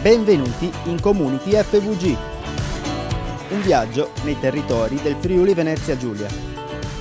Benvenuti in Community FVG, un viaggio nei territori del Friuli Venezia Giulia.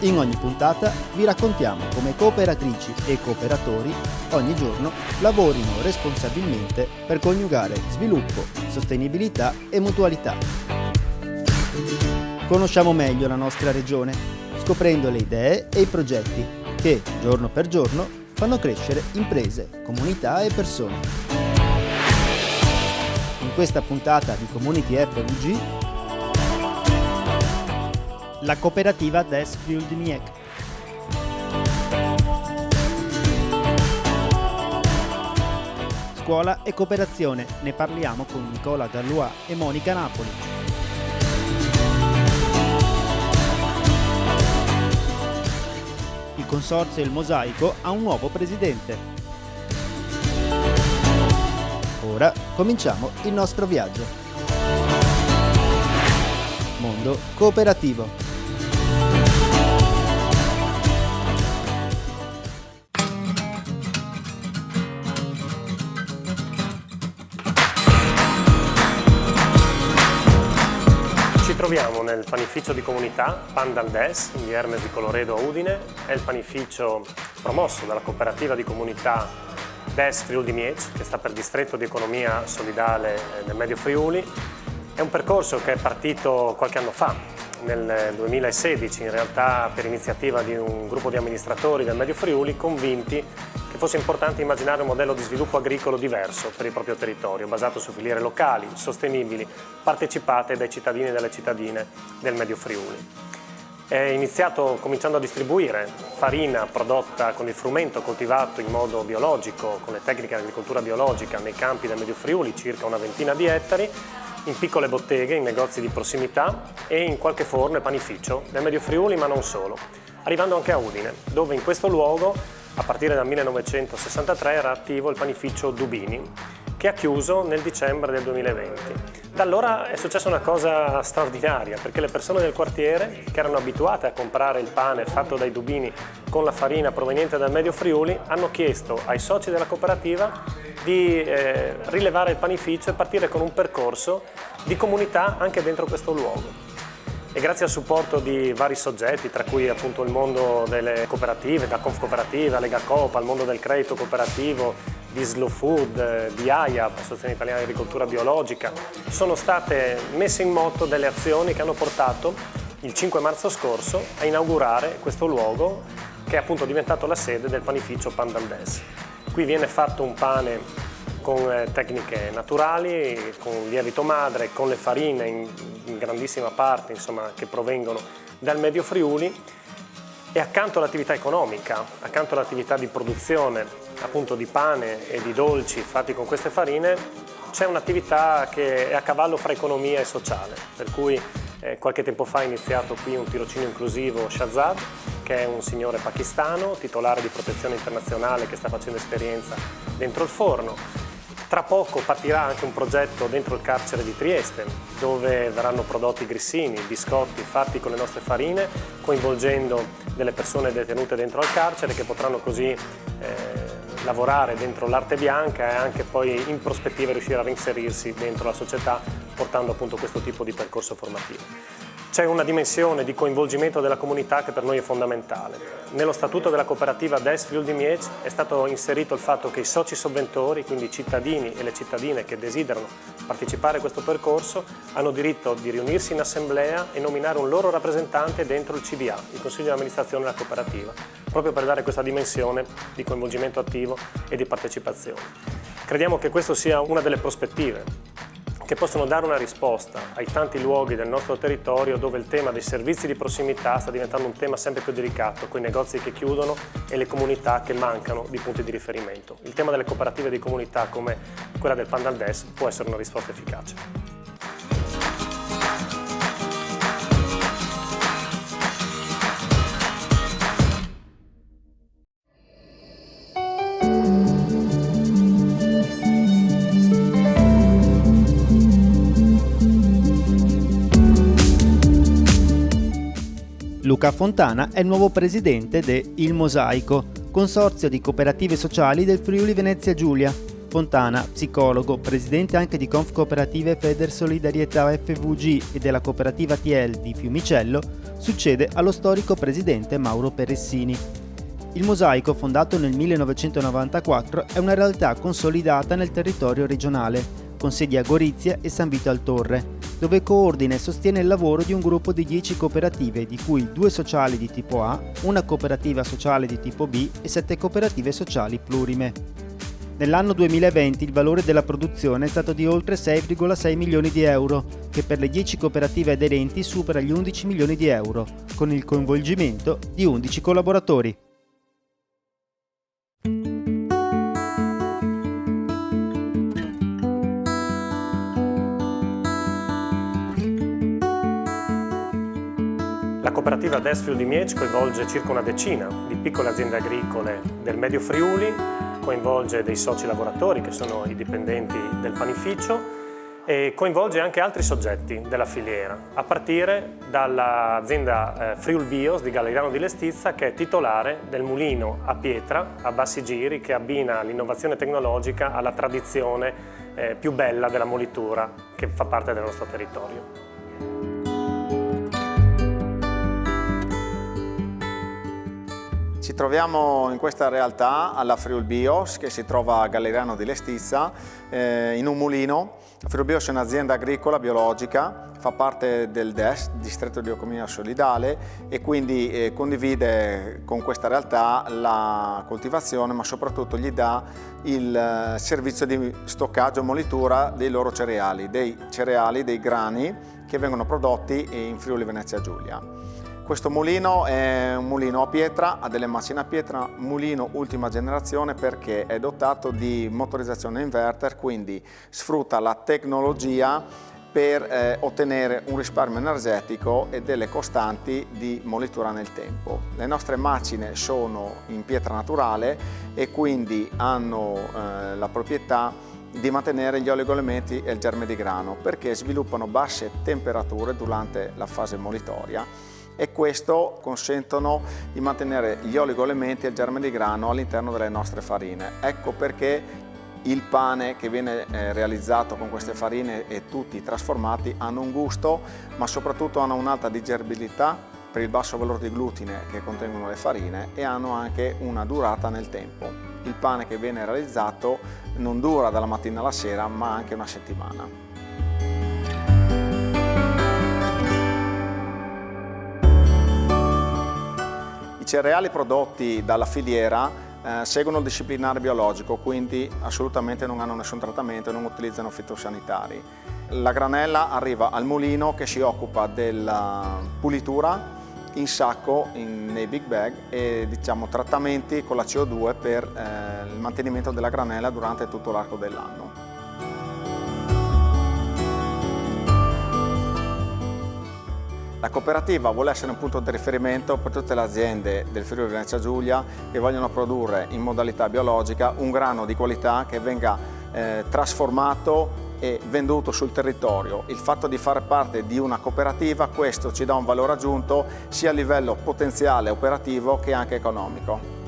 In ogni puntata vi raccontiamo come cooperatrici e cooperatori ogni giorno lavorino responsabilmente per coniugare sviluppo, sostenibilità e mutualità. Conosciamo meglio la nostra regione, scoprendo le idee e i progetti che, giorno per giorno, fanno crescere imprese, comunità e persone. In questa puntata di Community FVG, la cooperativa des Friuli-Miec. Scuola e cooperazione, ne parliamo con Nicola Gallois e Monica Napoli. Il consorzio Il Mosaico ha un nuovo presidente. Ora cominciamo il nostro viaggio. Mondo cooperativo. Ci troviamo nel panificio di comunità Pan dal Des, in via Hermes di Colloredo a Udine. È il panificio promosso dalla cooperativa di comunità Des Friuli-Miec, che sta per Distretto di Economia Solidale del Medio Friuli. È un percorso che è partito qualche anno fa, nel 2016, in realtà per iniziativa di un gruppo di amministratori del Medio Friuli convinti che fosse importante immaginare un modello di sviluppo agricolo diverso per il proprio territorio, basato su filiere locali, sostenibili, partecipate dai cittadini e dalle cittadine del Medio Friuli. È iniziato cominciando a distribuire farina prodotta con il frumento coltivato in modo biologico, con le tecniche di agricoltura biologica nei campi del Medio Friuli, circa una ventina di ettari, in piccole botteghe, in negozi di prossimità e in qualche forno e panificio del Medio Friuli, ma non solo, arrivando anche a Udine, dove in questo luogo, a partire dal 1963, era attivo il panificio Dubini, che ha chiuso nel dicembre del 2020. Da allora è successa una cosa straordinaria, perché le persone del quartiere, che erano abituate a comprare il pane fatto dai Dubini con la farina proveniente dal Medio Friuli, hanno chiesto ai soci della cooperativa di rilevare il panificio e partire con un percorso di comunità anche dentro questo luogo. E grazie al supporto di vari soggetti, tra cui appunto il mondo delle cooperative, da Confcooperativa, Lega Coop, al mondo del credito cooperativo, di Slow Food, di AIAB, Associazione Italiana di Agricoltura Biologica, sono state messe in moto delle azioni che hanno portato il 5 marzo scorso a inaugurare questo luogo che è appunto diventato la sede del panificio Pan dal Des. Qui viene fatto un pane con tecniche naturali, con lievito madre, con le farine in grandissima parte, insomma, che provengono dal Medio Friuli, e accanto all'attività economica, accanto all'attività di produzione appunto di pane e di dolci fatti con queste farine, c'è un'attività che è a cavallo fra economia e sociale, per cui qualche tempo fa è iniziato qui un tirocinio inclusivo Shahzad, che è un signore pakistano, titolare di protezione internazionale, che sta facendo esperienza dentro il forno. Tra poco partirà anche un progetto dentro il carcere di Trieste, dove verranno prodotti grissini, biscotti fatti con le nostre farine, coinvolgendo delle persone detenute dentro al carcere, che potranno così lavorare dentro l'arte bianca e anche poi in prospettiva riuscire a reinserirsi dentro la società, portando appunto questo tipo di percorso formativo. C'è una dimensione di coinvolgimento della comunità che per noi è fondamentale. Nello statuto della cooperativa Des Friuli-Miec è stato inserito il fatto che i soci sovventori, quindi i cittadini e le cittadine che desiderano partecipare a questo percorso, hanno diritto di riunirsi in assemblea e nominare un loro rappresentante dentro il CDA, il Consiglio di amministrazione della cooperativa, proprio per dare questa dimensione di coinvolgimento attivo e di partecipazione. Crediamo che questa sia una delle prospettive che possono dare una risposta ai tanti luoghi del nostro territorio dove il tema dei servizi di prossimità sta diventando un tema sempre più delicato, con i negozi che chiudono e le comunità che mancano di punti di riferimento. Il tema delle cooperative di comunità come quella del Pan dal Des può essere una risposta efficace. Luca Fontana è il nuovo presidente de Il Mosaico, consorzio di cooperative sociali del Friuli Venezia Giulia. Fontana, psicologo, presidente anche di Confcooperative Federsolidarietà FVG e della cooperativa TL di Fiumicello, succede allo storico presidente Mauro Peressini. Il Mosaico, fondato nel 1994, è una realtà consolidata nel territorio regionale, con sedi a Gorizia e San Vito al Torre, dove coordina e sostiene il lavoro di un gruppo di 10 cooperative, di cui 2 sociali di tipo A, una cooperativa sociale di tipo B e 7 cooperative sociali plurime. Nell'anno 2020 il valore della produzione è stato di oltre 6,6 milioni di euro, che per le 10 cooperative aderenti supera gli 11 milioni di euro, con il coinvolgimento di 11 collaboratori. La cooperativa DES Friuli Miec coinvolge circa una decina di piccole aziende agricole del Medio Friuli, coinvolge dei soci lavoratori che sono i dipendenti del panificio e coinvolge anche altri soggetti della filiera, a partire dall'azienda Friul Bios di Galleirano di Lestizza, che è titolare del mulino a pietra a bassi giri che abbina l'innovazione tecnologica alla tradizione più bella della molitura che fa parte del nostro territorio. Ci troviamo in questa realtà alla Friul Bios, che si trova a Galleirano di Lestizza, in un mulino. Friul Bios è un'azienda agricola biologica, fa parte del DES, Distretto di Economia Solidale, e quindi condivide con questa realtà la coltivazione, ma soprattutto gli dà il servizio di stoccaggio e molitura dei loro cereali, dei grani che vengono prodotti in Friuli Venezia Giulia. Questo mulino è un mulino a pietra, ha delle macine a pietra, mulino ultima generazione perché è dotato di motorizzazione inverter, quindi sfrutta la tecnologia per ottenere un risparmio energetico e delle costanti di molitura nel tempo. Le nostre macine sono in pietra naturale e quindi hanno la proprietà di mantenere gli oligoelementi e il germe di grano, perché sviluppano basse temperature durante la fase molitoria e questo consentono di mantenere gli oligoelementi e il germe di grano all'interno delle nostre farine. Ecco perché il pane che viene realizzato con queste farine e tutti trasformati hanno un gusto, ma soprattutto hanno un'alta digeribilità per il basso valore di glutine che contengono le farine e hanno anche una durata nel tempo. Il pane che viene realizzato non dura dalla mattina alla sera, ma anche una settimana. I cereali prodotti dalla filiera seguono il disciplinare biologico, quindi assolutamente non hanno nessun trattamento e non utilizzano fitosanitari. La granella arriva al mulino che si occupa della pulitura in sacco nei big bag e trattamenti con la CO2 per il mantenimento della granella durante tutto l'arco dell'anno. La cooperativa vuole essere un punto di riferimento per tutte le aziende del Friuli Venezia Giulia che vogliono produrre in modalità biologica un grano di qualità che venga trasformato e venduto sul territorio. Il fatto di fare parte di una cooperativa, questo ci dà un valore aggiunto sia a livello potenziale operativo che anche economico.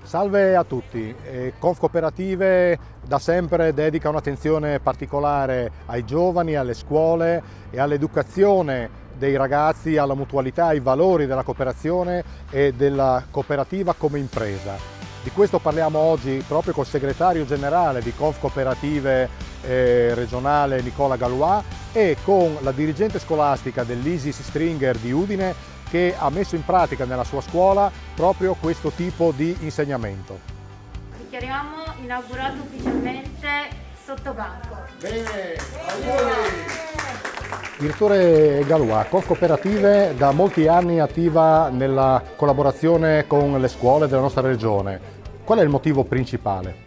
Salve a tutti, Confcooperative da sempre dedica un'attenzione particolare ai giovani, alle scuole e all'educazione dei ragazzi, alla mutualità, ai valori della cooperazione e della cooperativa come impresa. Di questo parliamo oggi proprio col segretario generale di Confcooperative regionale Nicola Gallois e con la dirigente scolastica dell'Isis Stringer di Udine, che ha messo in pratica nella sua scuola proprio questo tipo di insegnamento. Dichiariamo inaugurato ufficialmente Sottobanco. Bene, Direttore Gallois, Confcooperative da molti anni attiva nella collaborazione con le scuole della nostra regione. Qual è il motivo principale?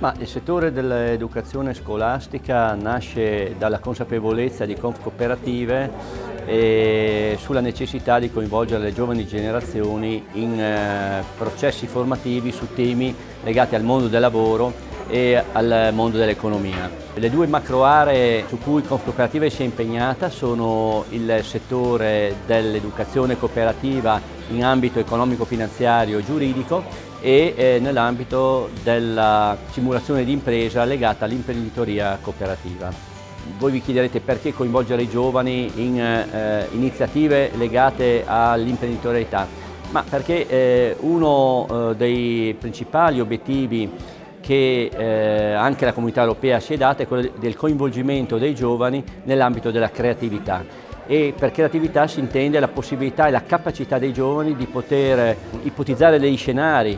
Ma il settore dell'educazione scolastica nasce dalla consapevolezza di Confcooperative e sulla necessità di coinvolgere le giovani generazioni in processi formativi su temi legati al mondo del lavoro e al mondo dell'economia. Le due macro aree su cui Confcooperative si è impegnata sono il settore dell'educazione cooperativa in ambito economico-finanziario e giuridico e nell'ambito della simulazione di impresa legata all'imprenditoria cooperativa. Voi vi chiederete perché coinvolgere i giovani in iniziative legate all'imprenditorialità, ma perché uno dei principali obiettivi che anche la Comunità Europea si è data è quello del coinvolgimento dei giovani nell'ambito della creatività. E per creatività si intende la possibilità e la capacità dei giovani di poter ipotizzare degli scenari,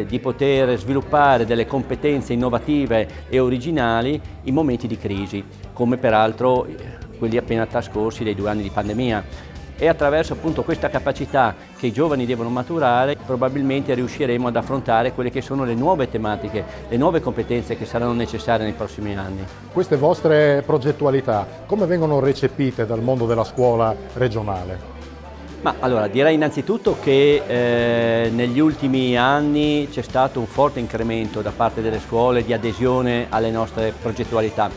di poter sviluppare delle competenze innovative e originali in momenti di crisi, come peraltro quelli appena trascorsi dei 2 anni di pandemia. E attraverso appunto questa capacità che i giovani devono maturare probabilmente riusciremo ad affrontare quelle che sono le nuove tematiche, le nuove competenze che saranno necessarie nei prossimi anni. Queste vostre progettualità come vengono recepite dal mondo della scuola regionale? Ma allora direi innanzitutto che negli ultimi anni c'è stato un forte incremento da parte delle scuole di adesione alle nostre progettualità.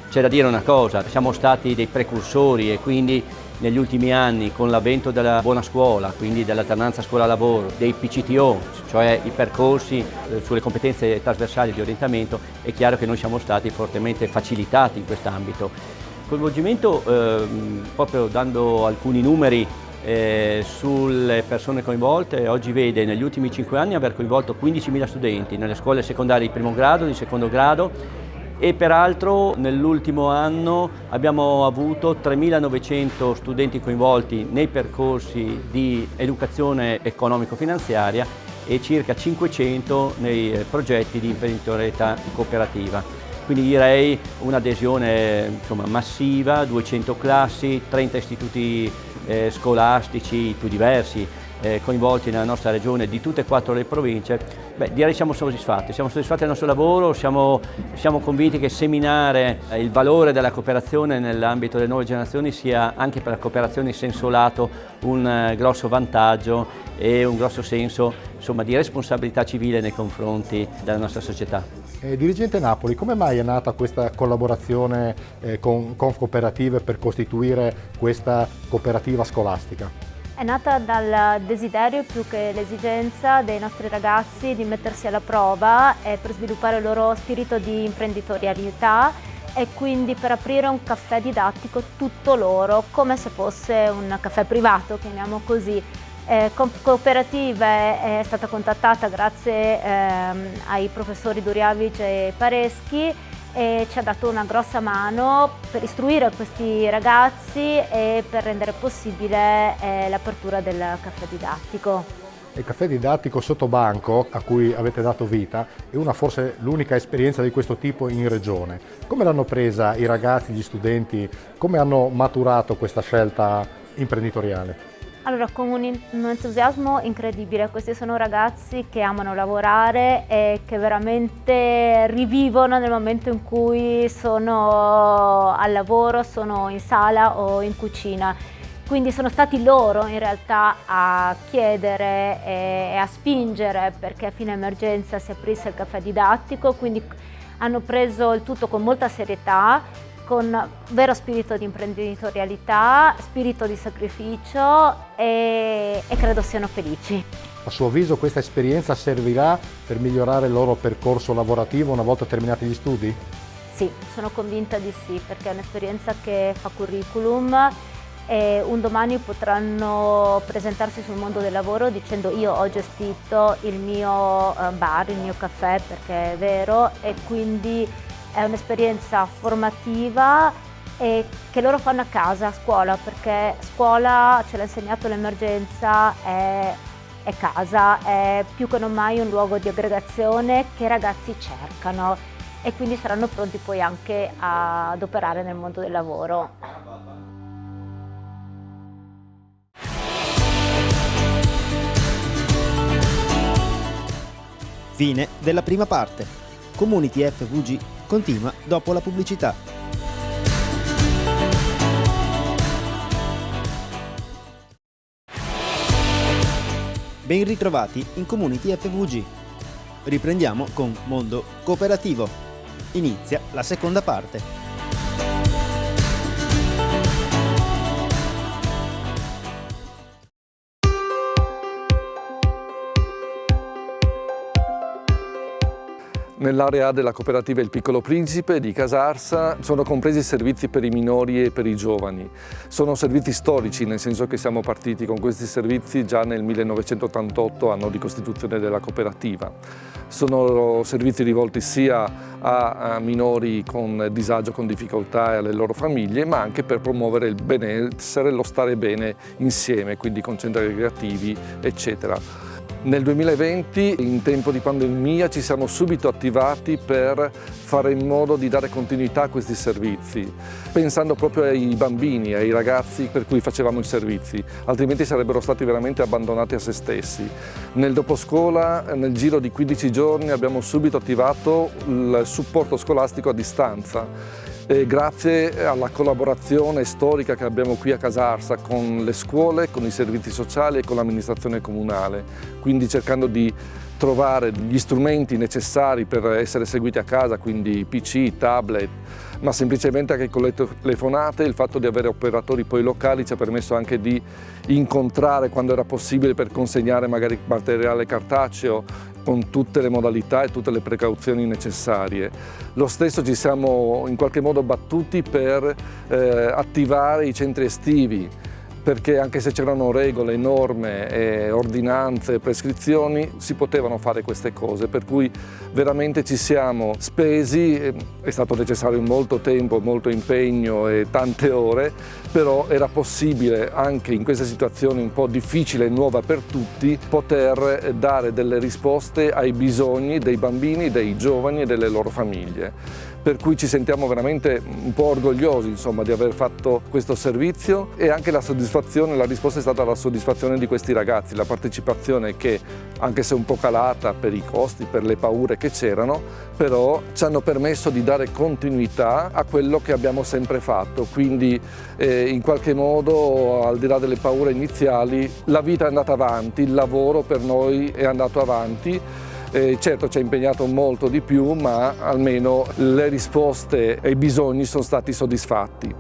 C'è da dire una cosa, siamo stati dei precursori e quindi negli ultimi anni con l'avvento della buona scuola, quindi dell'alternanza scuola-lavoro, dei PCTO, cioè i percorsi sulle competenze trasversali di orientamento, è chiaro che noi siamo stati fortemente facilitati in quest'ambito. Coinvolgimento, proprio dando alcuni numeri sulle persone coinvolte, oggi vede negli ultimi 5 anni aver coinvolto 15.000 studenti nelle scuole secondarie di primo grado, di secondo grado, e peraltro nell'ultimo anno abbiamo avuto 3.900 studenti coinvolti nei percorsi di educazione economico-finanziaria e circa 500 nei progetti di imprenditorialità cooperativa. Quindi direi un'adesione massiva, 200 classi, 30 istituti scolastici più diversi coinvolti nella nostra regione di tutte e 4 le province. Direi siamo soddisfatti del nostro lavoro, siamo convinti che seminare il valore della cooperazione nell'ambito delle nuove generazioni sia anche per la cooperazione in senso lato un grosso vantaggio e un grosso senso di responsabilità civile nei confronti della nostra società. Dirigente Napoli, come mai è nata questa collaborazione con Confcooperative per costituire questa cooperativa scolastica? È nata dal desiderio più che l'esigenza dei nostri ragazzi di mettersi alla prova e per sviluppare il loro spirito di imprenditorialità e quindi per aprire un caffè didattico tutto loro, come se fosse un caffè privato, chiamiamo così. Confcooperative è stata contattata grazie ai professori Duriavic e Pareschi e ci ha dato una grossa mano per istruire questi ragazzi e per rendere possibile l'apertura del caffè didattico. Il caffè didattico sotto banco a cui avete dato vita è forse l'unica esperienza di questo tipo in regione. Come l'hanno presa i ragazzi, gli studenti? Come hanno maturato questa scelta imprenditoriale? Allora, con un entusiasmo incredibile, questi sono ragazzi che amano lavorare e che veramente rivivono nel momento in cui sono al lavoro, sono in sala o in cucina. Quindi sono stati loro in realtà a chiedere e a spingere perché a fine emergenza si aprisse il caffè didattico, quindi hanno preso il tutto con molta serietà, con vero spirito di imprenditorialità, spirito di sacrificio e credo siano felici. A suo avviso questa esperienza servirà per migliorare il loro percorso lavorativo una volta terminati gli studi? Sì, sono convinta di sì, perché è un'esperienza che fa curriculum e un domani potranno presentarsi sul mondo del lavoro dicendo io ho gestito il mio bar, il mio caffè, perché è vero, e quindi è un'esperienza formativa e che loro fanno a casa, a scuola, perché scuola, ce l'ha insegnato l'emergenza, è casa, è più che non mai un luogo di aggregazione che i ragazzi cercano e quindi saranno pronti poi anche ad operare nel mondo del lavoro. Fine della prima parte. Community FVG continua dopo la pubblicità. Ben ritrovati in Community FVG. Riprendiamo con Mondo Cooperativo. Inizia la seconda parte. Nell'area della cooperativa Il Piccolo Principe di Casarsa sono compresi servizi per i minori e per i giovani. Sono servizi storici, nel senso che siamo partiti con questi servizi già nel 1988, anno di costituzione della cooperativa. Sono servizi rivolti sia a minori con disagio, con difficoltà e alle loro famiglie, ma anche per promuovere il benessere, lo stare bene insieme, quindi con centri ricreativi, eccetera. Nel 2020, in tempo di pandemia, ci siamo subito attivati per fare in modo di dare continuità a questi servizi, pensando proprio ai bambini, ai ragazzi per cui facevamo i servizi, altrimenti sarebbero stati veramente abbandonati a se stessi. Nel doposcuola, nel giro di 15 giorni, abbiamo subito attivato il supporto scolastico a distanza. Grazie alla collaborazione storica che abbiamo qui a Casarsa con le scuole, con i servizi sociali e con l'amministrazione comunale, quindi cercando di trovare gli strumenti necessari per essere seguiti a casa, quindi PC, tablet, ma semplicemente anche con le telefonate. Il fatto di avere operatori poi locali ci ha permesso anche di incontrare quando era possibile per consegnare magari materiale cartaceo con tutte le modalità e tutte le precauzioni necessarie. Lo stesso ci siamo in qualche modo battuti per attivare i centri estivi, perché anche se c'erano regole, norme, ordinanze, prescrizioni, si potevano fare queste cose, per cui veramente ci siamo spesi, è stato necessario molto tempo, molto impegno e tante ore, però era possibile anche in queste situazioni un po' difficili e nuova per tutti poter dare delle risposte ai bisogni dei bambini, dei giovani e delle loro famiglie. Per cui ci sentiamo veramente un po' orgogliosi, insomma, di aver fatto questo servizio, e anche la soddisfazione, la risposta è stata la soddisfazione di questi ragazzi, la partecipazione che, anche se un po' calata per i costi, per le paure che c'erano, però ci hanno permesso di dare continuità a quello che abbiamo sempre fatto. Quindi in qualche modo, al di là delle paure iniziali, la vita è andata avanti, il lavoro per noi è andato avanti. Certo ci ha impegnato molto di più, ma almeno le risposte e i bisogni sono stati soddisfatti.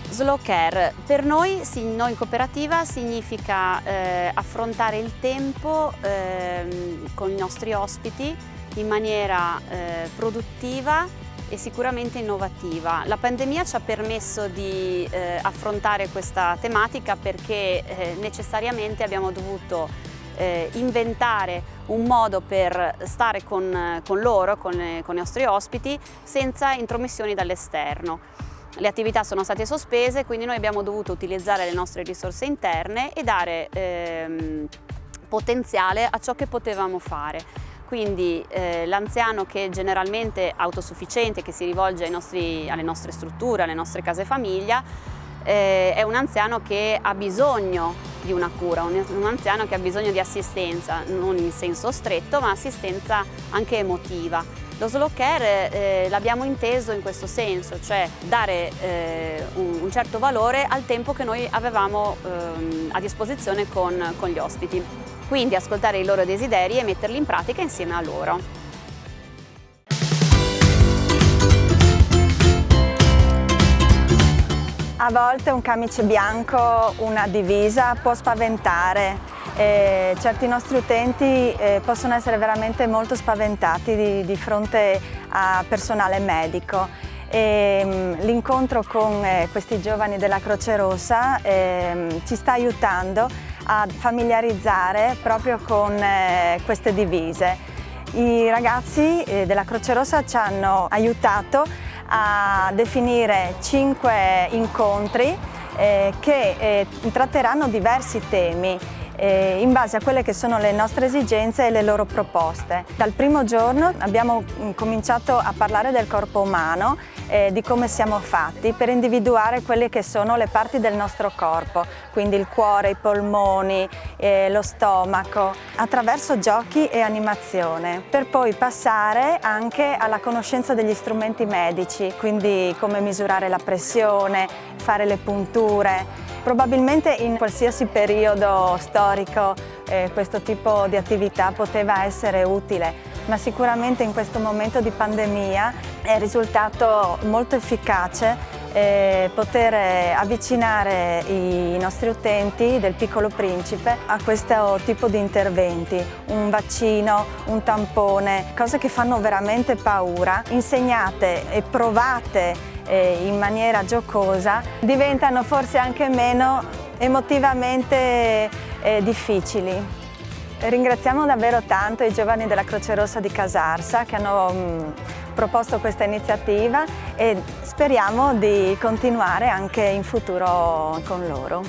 Slow care per noi in cooperativa significa affrontare il tempo con i nostri ospiti in maniera produttiva e sicuramente innovativa. La pandemia ci ha permesso di affrontare questa tematica perché necessariamente abbiamo dovuto inventare un modo per stare con loro, con i nostri ospiti, senza intromissioni dall'esterno. Le attività sono state sospese, quindi noi abbiamo dovuto utilizzare le nostre risorse interne e dare potenziale a ciò che potevamo fare. Quindi l'anziano che è generalmente autosufficiente, che si rivolge alle nostre strutture, alle nostre case famiglia, è un anziano che ha bisogno di una cura, un anziano che ha bisogno di assistenza, non in senso stretto, ma assistenza anche emotiva. Lo slow care l'abbiamo inteso in questo senso, cioè dare un certo valore al tempo che noi avevamo a disposizione con gli ospiti. Quindi ascoltare i loro desideri e metterli in pratica insieme a loro. A volte un camice bianco, una divisa può spaventare. Certi nostri utenti possono essere veramente molto spaventati di fronte a personale medico. L'incontro con questi giovani della Croce Rossa ci sta aiutando a familiarizzare proprio con queste divise. I ragazzi della Croce Rossa ci hanno aiutato a definire 5 incontri che tratteranno diversi temi. in base a quelle che sono le nostre esigenze e le loro proposte. Dal primo giorno abbiamo cominciato a parlare del corpo umano, di come siamo fatti, per individuare quelle che sono le parti del nostro corpo, quindi il cuore, i polmoni, lo stomaco, attraverso giochi e animazione, per poi passare anche alla conoscenza degli strumenti medici, quindi come misurare la pressione, fare le punture. Probabilmente in qualsiasi periodo storico questo tipo di attività poteva essere utile, ma sicuramente in questo momento di pandemia è risultato molto efficace poter avvicinare i nostri utenti del Piccolo Principe a questo tipo di interventi, un vaccino, un tampone, cose che fanno veramente paura, insegnate e provate in maniera giocosa, diventano forse anche meno emotivamente difficili. Ringraziamo davvero tanto i giovani della Croce Rossa di Casarsa che hanno proposto questa iniziativa e speriamo di continuare anche in futuro con loro.